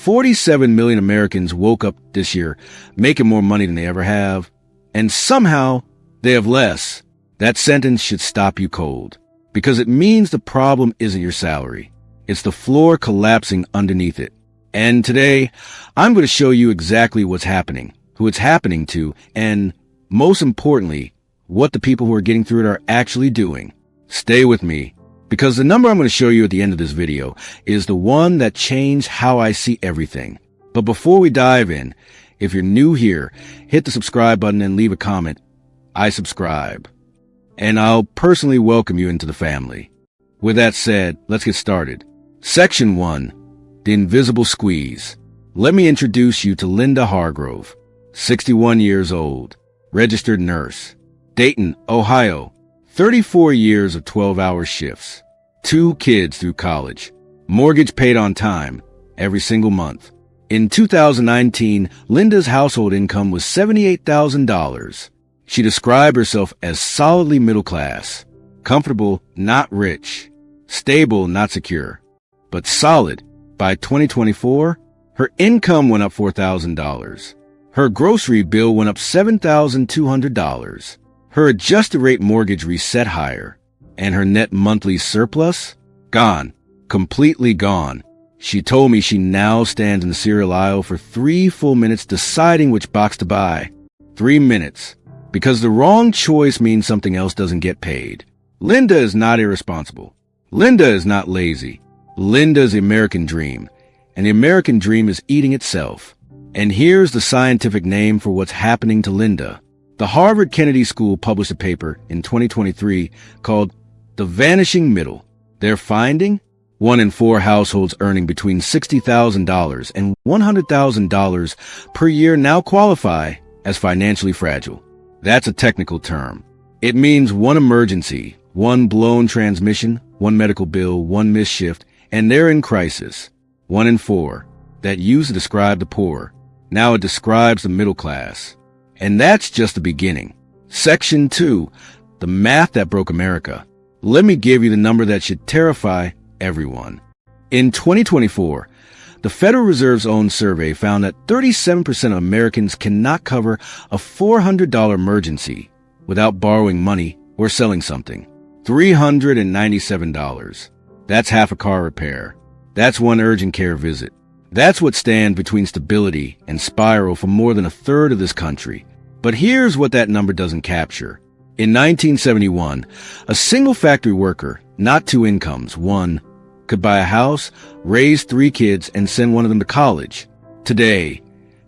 47 million Americans woke up this year making more money than they ever have, and somehow they have less. That sentence should stop you cold, because it means the problem isn't your salary. It's the floor collapsing underneath it. And today, I'm going to show you exactly what's happening, who it's happening to, and most importantly, what the people who are getting through it are actually doing. Stay with me, because the number I'm going to show you at the end of this video is the one that changed how I see everything. But before we dive in, if you're new here, hit the subscribe button and leave a comment. I subscribe. And I'll personally welcome you into the family. With that said, let's get started. Section 1. The Invisible Squeeze. Let me introduce you to Linda Hargrove, 61 years old, registered nurse, Dayton, Ohio, 34 years of 12-hour shifts, 2 kids through college, mortgage paid on time, every single month. In 2019, Linda's household income was $78,000. She described herself as solidly middle class, comfortable, not rich, stable, not secure, but solid. By 2024, her income went up $4,000. Her grocery bill went up $7,200. Her adjusted rate mortgage reset higher, and her net monthly surplus? Gone. Completely gone. She told me she now stands in the cereal aisle for 3 full minutes deciding which box to buy. 3 minutes. Because the wrong choice means something else doesn't get paid. Linda is not irresponsible. Linda is not lazy. Linda is the American dream, and the American dream is eating itself. And here's the scientific name for what's happening to Linda. The Harvard Kennedy School published a paper in 2023 called The Vanishing Middle. Their finding? 1 in 4 households earning between $60,000 and $100,000 per year now qualify as financially fragile. That's a technical term. It means 1 emergency, 1 blown transmission, 1 medical bill, 1 missed shift, and they're in crisis. 1 in 4. That used to describe the poor. Now it describes the middle class. And that's just the beginning. Section 2. The math that broke America. Let me give you the number that should terrify everyone. In 2024, the Federal Reserve's own survey found that 37% of Americans cannot cover a $400 emergency without borrowing money or selling something. $397. That's half a car repair. That's 1 urgent care visit. That's what stands between stability and spiral for more than a third of this country. But here's what that number doesn't capture. In 1971, a single factory worker, not 2 incomes, 1, could buy a house, raise 3 kids, and send one of them to college. Today,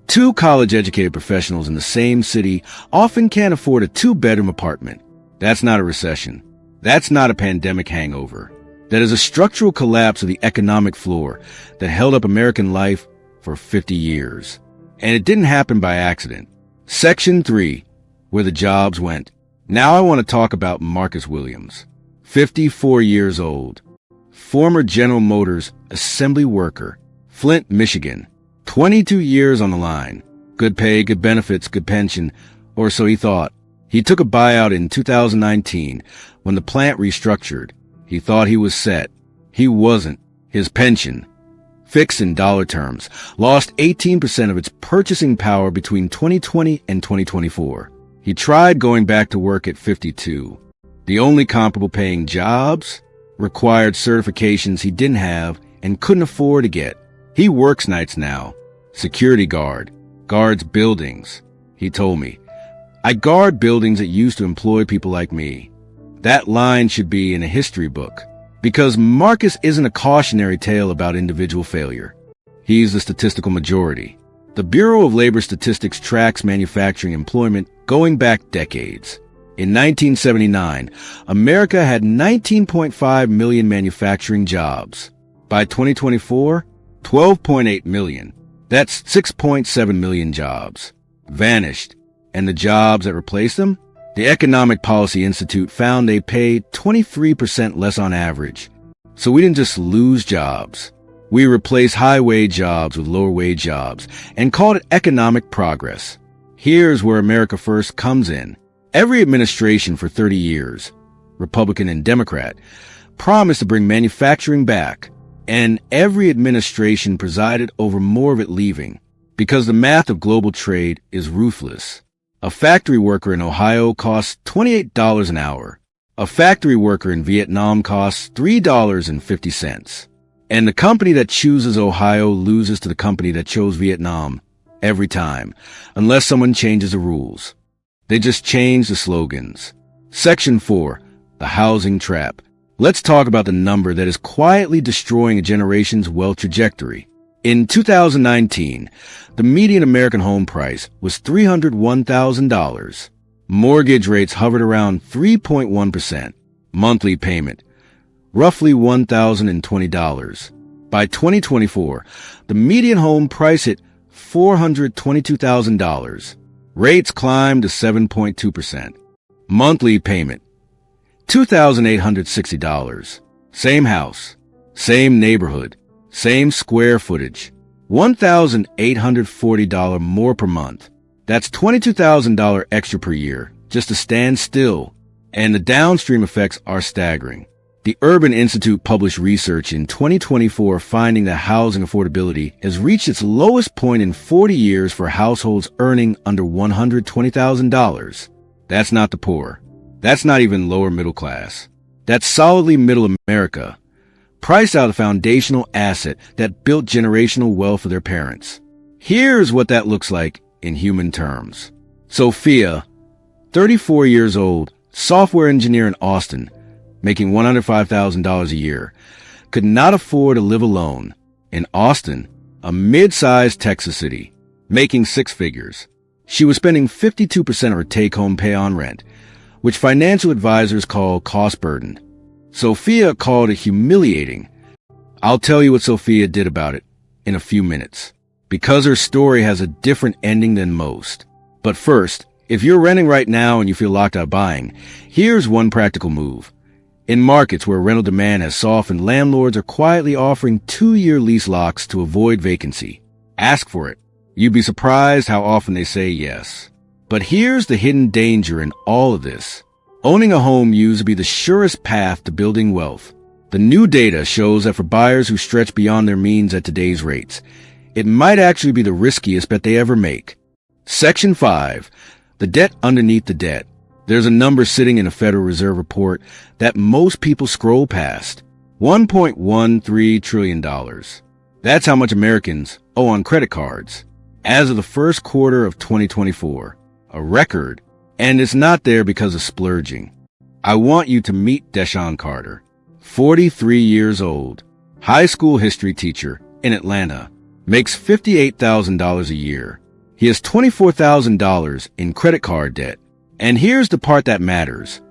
2 college-educated professionals in the same city often can't afford a 2-bedroom apartment. That's not a recession. That's not a pandemic hangover. That is a structural collapse of the economic floor that held up American life for 50 years. And it didn't happen by accident. Section 3, where the jobs went. Now I want to talk about Marcus Williams, 54 years old, former General Motors assembly worker, Flint, Michigan, 22 years on the line. Good pay, good benefits, good pension, or so he thought. He took a buyout in 2019 when the plant restructured. He thought he was set. He wasn't. His pension, fixed in dollar terms, lost 18% of its purchasing power between 2020 and 2024. He tried going back to work at 52. The only comparable paying jobs required certifications he didn't have and couldn't afford to get. He works nights now. Security guard. Guards buildings. He told me, I guard buildings that used to employ people like me. That line should be in a history book, because Marcus isn't a cautionary tale about individual failure. He's the statistical majority. The Bureau of Labor Statistics tracks manufacturing employment going back decades. In 1979, America had 19.5 million manufacturing jobs. By 2024, 12.8 million. That's 6.7 million jobs. Vanished. And the jobs that replaced them? The Economic Policy Institute found they paid 23% less on average. So we didn't just lose jobs. We replaced high-wage jobs with lower-wage jobs and called it economic progress. Here's where America First comes in. Every administration for 30 years, Republican and Democrat, promised to bring manufacturing back. and every administration presided over more of it leaving, because the math of global trade is ruthless. A factory worker in Ohio costs $28 an hour. A factory worker in Vietnam costs $3.50. And the company that chooses Ohio loses to the company that chose Vietnam every time, unless someone changes the rules. They just change the slogans. Section 4. The housing trap. Let's talk about the number that is quietly destroying a generation's wealth trajectory. In 2019, the median American home price was $301,000. Mortgage rates hovered around 3.1%. Monthly payment, roughly $1,020. By 2024, the median home price hit $422,000. Rates climbed to 7.2%. Monthly payment, $2,860. Same house, same neighborhood, same square footage, $1,840 more per month. That's $22,000 extra per year just to stand still. And the downstream effects are staggering. The Urban Institute published research in 2024 finding that housing affordability has reached its lowest point in 40 years for households earning under $120,000. That's not the poor. That's not even lower middle class. That's solidly middle America, priced out of the foundational asset that built generational wealth for their parents. Here's what that looks like in human terms. Sophia, 34 years old, software engineer in Austin, making $105,000 a year, could not afford to live alone. In Austin, a mid-sized Texas city, making six figures. She was spending 52% of her take-home pay on rent, which financial advisors call cost burden. Sophia called it humiliating. I'll tell you what Sophia did about it in a few minutes, because her story has a different ending than most. But first, if you're renting right now and you feel locked out buying, here's one practical move. In markets where rental demand has softened, landlords are quietly offering 2-year lease locks to avoid vacancy. Ask for it. You'd be surprised how often they say yes. But here's the hidden danger in all of this. Owning a home used to be the surest path to building wealth. The new data shows that for buyers who stretch beyond their means at today's rates, it might actually be the riskiest bet they ever make. Section 5. The debt underneath the debt. There's a number sitting in a Federal Reserve report that most people scroll past. $1.13 trillion. That's how much Americans owe on credit cards. As of the first quarter of 2024, a record, and it's not there because of splurging. I want you to meet Deshaun Carter, 43 years old, high school history teacher in Atlanta, makes $58,000 a year. He has $24,000 in credit card debt. And here's the part that matters.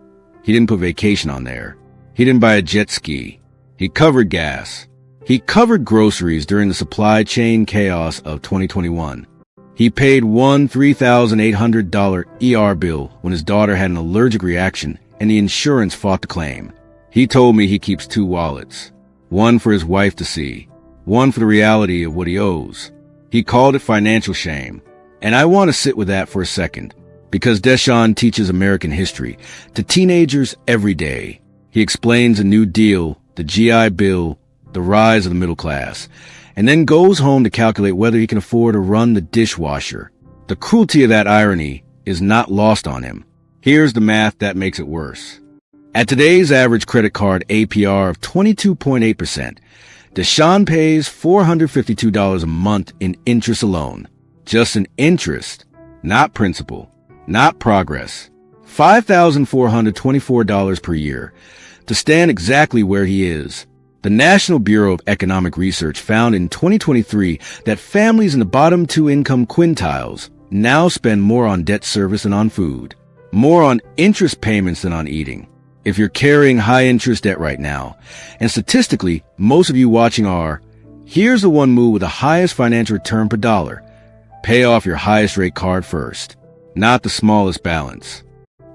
He didn't put vacation on there. He didn't buy a jet ski. He covered gas. He covered groceries during the supply chain chaos of 2021. He paid one $3,800 ER bill when his daughter had an allergic reaction and the insurance fought the claim. He told me he keeps 2 wallets, one for his wife to see, one for the reality of what he owes. He called it financial shame. And I want to sit with that for a second, because Deshaun teaches American history to teenagers every day. He explains the New Deal, the GI Bill, the rise of the middle class, and then goes home to calculate whether he can afford to run the dishwasher. The cruelty of that irony is not lost on him. Here's the math that makes it worse. At today's average credit card APR of 22.8%, Deshaun pays $452 a month in interest alone. Just in interest, not principal, not progress. $5,424 per year to stand exactly where he is. The National Bureau of Economic Research found in 2023 that families in the bottom 2 income quintiles now spend more on debt service than on food, more on interest payments than on eating. If you're carrying high interest debt right now, and statistically, most of you watching are, here's the one move with the highest financial return per dollar. Pay off your highest rate card first, not the smallest balance.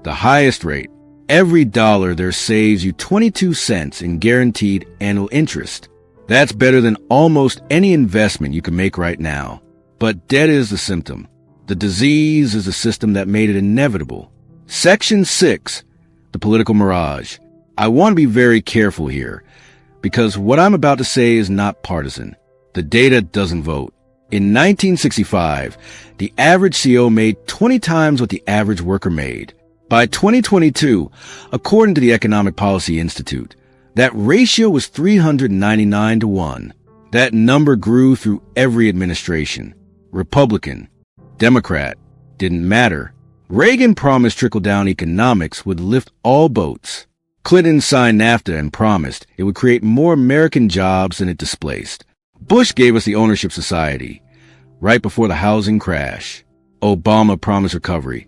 The highest rate. Every dollar there saves you 22 cents in guaranteed annual interest. That's better than almost any investment you can make right now. But debt is the symptom. The disease is the system that made it inevitable. Section 6. The political mirage. I want to be very careful here. because what I'm about to say is not partisan. The data doesn't vote. In 1965, the average CEO made 20 times what the average worker made. By 2022, according to the Economic Policy Institute, that ratio was 399 to 1. That number grew through every administration. Republican, Democrat, didn't matter. Reagan promised trickle-down economics would lift all boats. Clinton signed NAFTA and promised it would create more American jobs than it displaced. Bush gave us the ownership society right before the housing crash. Obama promised recovery,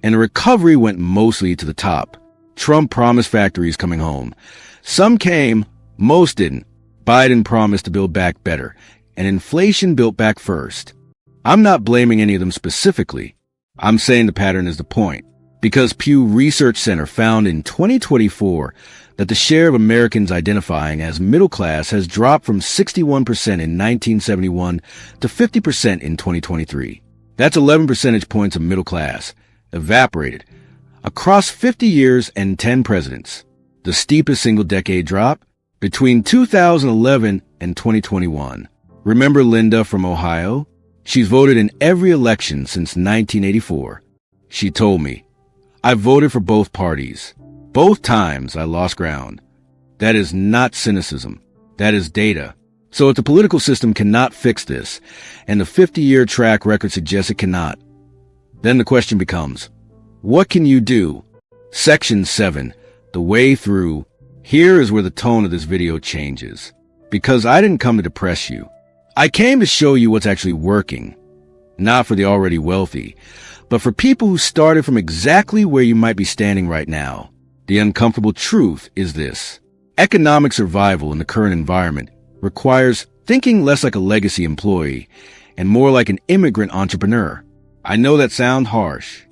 and the recovery went mostly to the top. Trump promised factories coming home. Some came, most didn't. Biden promised to build back better, and inflation built back first. I'm not blaming any of them specifically. I'm saying the pattern is the point. Because Pew Research Center found in 2024 that the share of Americans identifying as middle class has dropped from 61% in 1971 to 50% in 2023. That's 11 percentage points of middle class, evaporated, across 50 years and 10 presidents. The steepest single-decade drop between 2011 and 2021. Remember Linda from Ohio? She's voted in every election since 1984. She told me, I voted for both parties. Both times I lost ground. That is not cynicism. That is data. So if the political system cannot fix this, and the 50-year track record suggests it cannot, then the question becomes, what can you do? Section 7, the way through. Here is where the tone of this video changes. Because I didn't come to depress you. I came to show you what's actually working. Not for the already wealthy, but for people who started from exactly where you might be standing right now. The uncomfortable truth is this. Economic survival in the current environment requires thinking less like a legacy employee and more like an immigrant entrepreneur. I know that sounds harsh,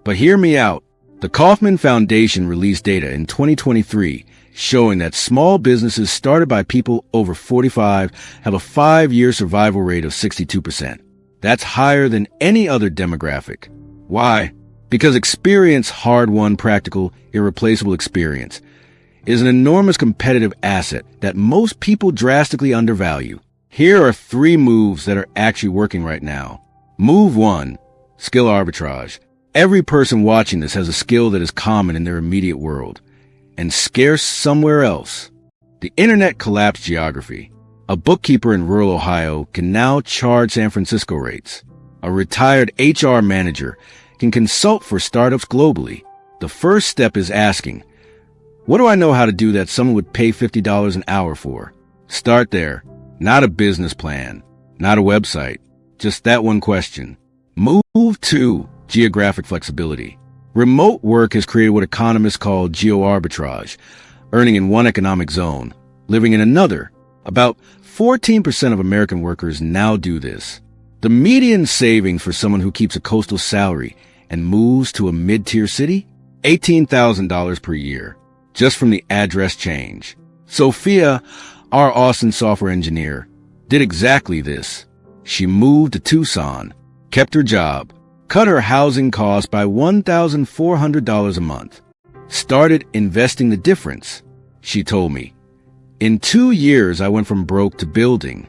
but hear me out. The Kauffman Foundation released data in 2023 showing that small businesses started by people over 45 have a 5-year survival rate of 62%. That's higher than any other demographic. Why? Because experience, hard-won, practical, irreplaceable experience, is an enormous competitive asset that most people drastically undervalue. Here are 3 moves that are actually working right now. Move 1, skill arbitrage. Every person watching this has a skill that is common in their immediate world and scarce somewhere else. The internet collapsed geography. A bookkeeper in rural Ohio can now charge San Francisco rates. A retired HR manager can consult for startups globally. The first step is asking, what do I know how to do that someone would pay $50 an hour for? Start there. Not a business plan, not a website, just that one question. Move 2, geographic flexibility. Remote work has created what economists call geo-arbitrage, earning in one economic zone, living in another. About 14% of American workers now do this. The median savings for someone who keeps a coastal salary and moves to a mid-tier city? $18,000 per year, just from the address change. Sophia, our Austin software engineer, did exactly this. She moved to Tucson, kept her job, cut her housing costs by $1,400 a month, started investing the difference. She told me, in 2 years, I went from broke to building.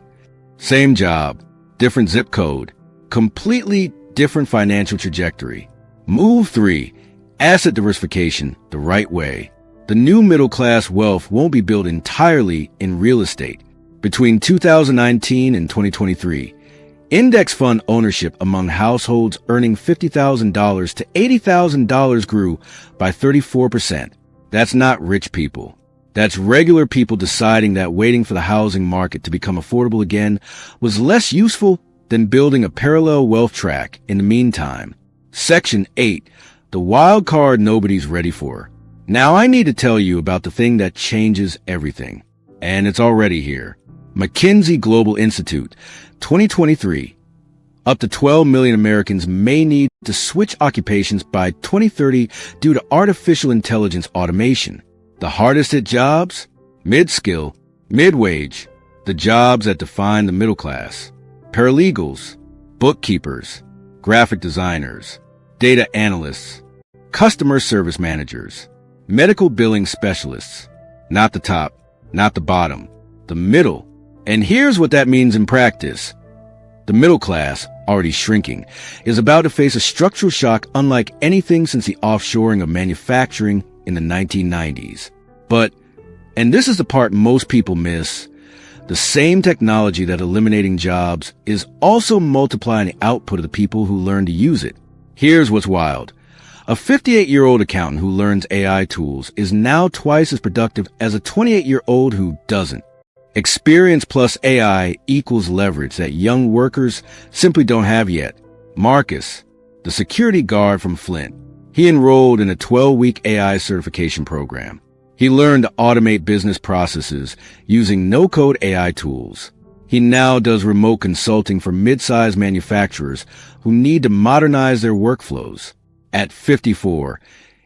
Same job, different zip code, completely different financial trajectory. Move 3, asset diversification the right way. The new middle-class wealth won't be built entirely in real estate. Between 2019 and 2023, index fund ownership among households earning $50,000 to $80,000 grew by 34%. That's not rich people. That's regular people deciding that waiting for the housing market to become affordable again was less useful than building a parallel wealth track in the meantime. Section 8, the wild card nobody's ready for. Now I need to tell you about the thing that changes everything. And it's already here. McKinsey Global Institute, 2023. Up to 12 million Americans may need to switch occupations by 2030 due to artificial intelligence automation. The hardest hit jobs? Mid-skill, mid-wage, the jobs that define the middle class. Paralegals, bookkeepers, graphic designers, data analysts, customer service managers, medical billing specialists. Not the top, not the bottom, the middle. And here's what that means in practice. The middle class, already shrinking, is about to face a structural shock unlike anything since the offshoring of manufacturing in the 1990s. But, and this is the part most people miss, the same technology that eliminating jobs is also multiplying the output of the people who learn to use it. Here's what's wild. A 58-year-old accountant who learns AI tools is now twice as productive as a 28-year-old who doesn't. Experience plus AI equals leverage that young workers simply don't have yet. Marcus, the security guard from Flint, he enrolled in a 12-week AI certification program. He learned to automate business processes using no-code AI tools. He now does remote consulting for mid-sized manufacturers who need to modernize their workflows. At 54,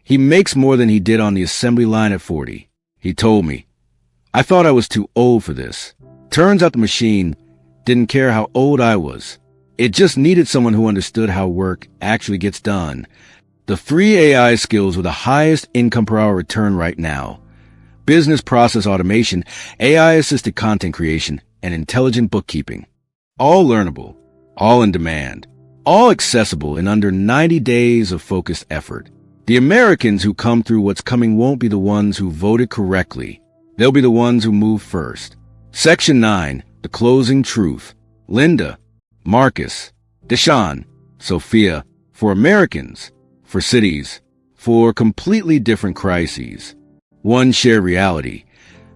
he makes more than he did on the assembly line at 40. He told me, "I thought I was too old for this. Turns out the machine didn't care how old I was. It just needed someone who understood how work actually gets done." The 3 AI skills with the highest income per hour return right now: business process automation, AI-assisted content creation, and intelligent bookkeeping. All learnable, all in demand, all accessible in under 90 days of focused effort. The Americans who come through what's coming won't be the ones who voted correctly. They'll be the ones who move first. Section 9, the closing truth. Linda, Marcus, Deshaun, Sophia, for Americans, for cities, for completely different crises. One shared reality.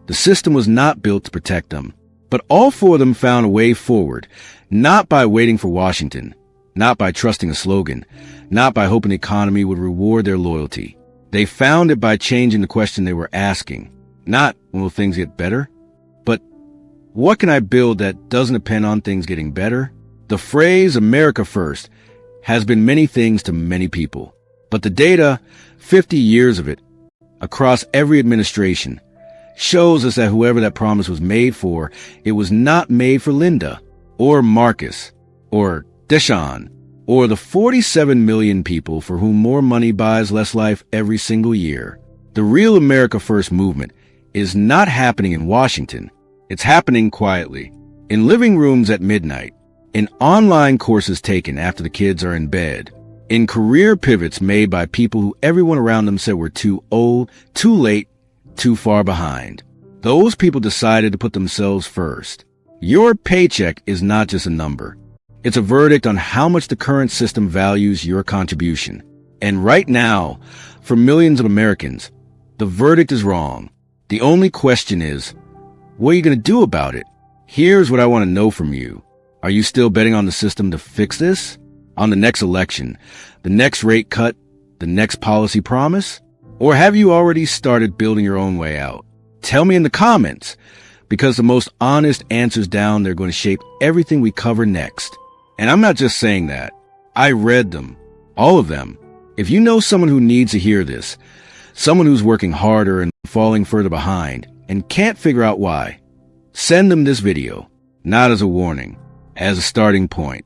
The system was not built to protect them, but all 4 of them found a way forward, not by waiting for Washington, not by trusting a slogan, not by hoping the economy would reward their loyalty. They found it by changing the question they were asking. Not, will things get better? But, what can I build that doesn't depend on things getting better? The phrase America First has been many things to many people. But the data, 50 years of it, across every administration, shows us that whoever that promise was made for, it was not made for Linda, or Marcus, or Deshaun, or the 47 million people for whom more money buys less life every single year. The real America First movement is not happening in Washington. It's happening quietly, in living rooms at midnight, in online courses taken after the kids are in bed, in career pivots made by people who everyone around them said were too old, too late, too far behind. Those people decided to put themselves first. Your paycheck is not just a number. It's a verdict on how much the current system values your contribution. And right now, for millions of Americans, the verdict is wrong. The only question is, what are you going to do about it? Here's what I want to know from you. Are you still betting on the system to fix this? On the next election, the next rate cut, the next policy promise? Or have you already started building your own way out? Tell me in the comments, because the most honest answers down there are going to shape everything we cover next. And I'm not just saying that. I read them. All of them. If you know someone who needs to hear this, someone who's working harder and falling further behind and can't figure out why, send them this video, not as a warning, as a starting point.